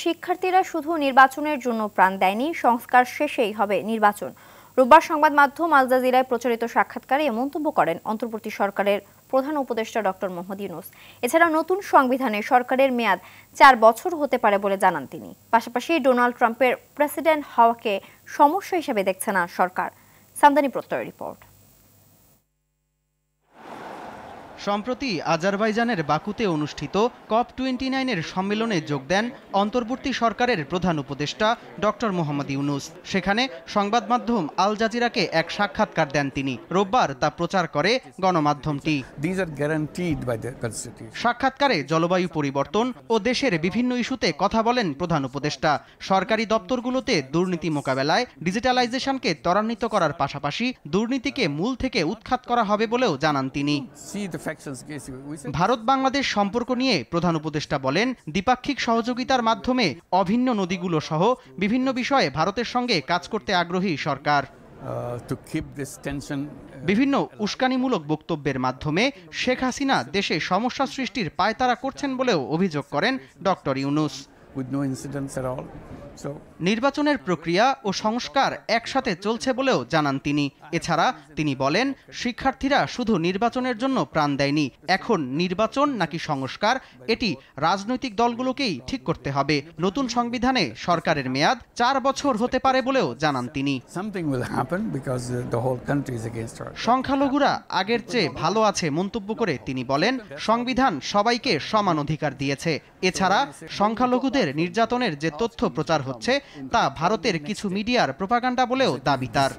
শিক্ষার্থীরা শুধু নির্বাচনের জন্য প্রাণ দেয়নি, সংস্কার শেষেই হবে নির্বাচন। রোববার সংবাদ মাধ্যম আল জাজিরায় প্রচারিত সাক্ষাৎকারে এ মন্তব্য করেন অন্তর্বর্তী সরকারের প্রধান উপদেষ্টা ডক্টর মোহাম্মদ ইউনূস। এছাড়া নতুন সংবিধানে সরকারের মেয়াদ 4 বছর হতে পারে বলে জানান তিনি। পাশাপাশি ডোনাল্ড ট্রাম্পের প্রেসিডেন্ট হওয়াকে সমস্যা হিসেবে দেখছে না সরকার। সামদানি প্রত্যয়ের রিপোর্ট। সম্প্রতি আজারবাইজানের বাকুতে অনুষ্ঠিত COP29 সম্মেলনে যোগ দেন অন্তর্বর্তী সরকারের প্রধান উপদেষ্টা ডক্টর মোহাম্মদ ইউনূস। সেখানে সংবাদ মাধ্যম আল জাজিরাকে এক সাক্ষাৎকার দেন তিনি। রোববার তা প্রচার করে গণমাধ্যমটি। সাক্ষাৎকারে জলবায়ু পরিবর্তন ও দেশের বিভিন্ন ইস্যুতে কথা বলেন প্রধান উপদেষ্টা। সরকারি দপ্তরগুলোতে দুর্নীতি মোকাবেলায় ডিজিটালাইজেশনকে ত্বরান্বিত করার পাশাপাশি দুর্নীতিকে মূল থেকে উৎখাত করা হবে বলেও জানান তিনি। ভারত বাংলাদেশ সম্পর্ক নিয়ে প্রধান উপদেষ্টা বলেন, দ্বিপাক্ষিক সহযোগিতার মাধ্যমে অভিন্ন নদীগুলো সহ বিভিন্ন বিষয়ে ভারতের সঙ্গে কাজ করতে আগ্রহী সরকার। বিভিন্ন উস্কানিমূলক বক্তব্যের মাধ্যমে শেখ হাসিনা দেশে সমস্যা সৃষ্টির পায়তারা করছেন বলেও অভিযোগ করেন ডক্টর ইউনূস। নির্বাচনের প্রক্রিয়া ও সংস্কার একসাথে চলছে বলেও জানান তিনি। এছাড়া তিনি বলেন, শিক্ষার্থীরা শুধু নির্বাচনের জন্য প্রাণ দেয়নি, এখন নির্বাচন নাকি সংস্কার এটি রাজনৈতিক দলগুলোকেই ঠিক করতে হবে। নতুন সংবিধানে সরকারের মেয়াদ 4 বছর হতে পারে বলেও জানান তিনি। সংখ্যালঘুরা আগের চেয়ে ভালো আছে মন্তব্য করে তিনি বলেন, সংবিধান সবাইকে সমান অধিকার দিয়েছে। এছাড়া সংখ্যালঘুদের নির্যাতনের যে তথ্য প্রচার হচ্ছে তা ভারতের কিছু মিডিয়ার প্রোপাগান্ডা বলেও দাবি তার।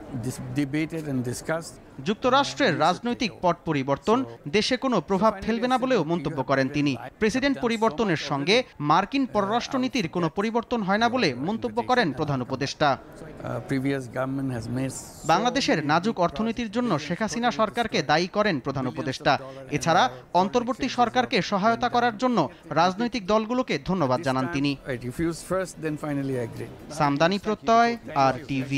যুক্তরাষ্ট্রের রাজনৈতিক পট পরিবর্তন দেশে কোনো প্রভাব ফেলবে না বলেও মন্তব্য করেন তিনি। প্রেসিডেন্ট পরিবর্তনের সঙ্গে মার্কিন পররাষ্ট্রনীতির কোনো পরিবর্তন হয় না বলে মন্তব্য করেন প্রধান উপদেষ্টা। বাংলাদেশের নাজুক অর্থনীতির জন্য শেখ হাসিনা সরকারকে দায়ী করেন প্রধান উপদেষ্টা। এছাড়া অন্তর্বর্তী সরকারকে সহায়তা করার জন্য রাজনৈতিক দলগুলোকে ধন্যবাদ জানান তিনি। সামদানি প্রত্যয়, RTV।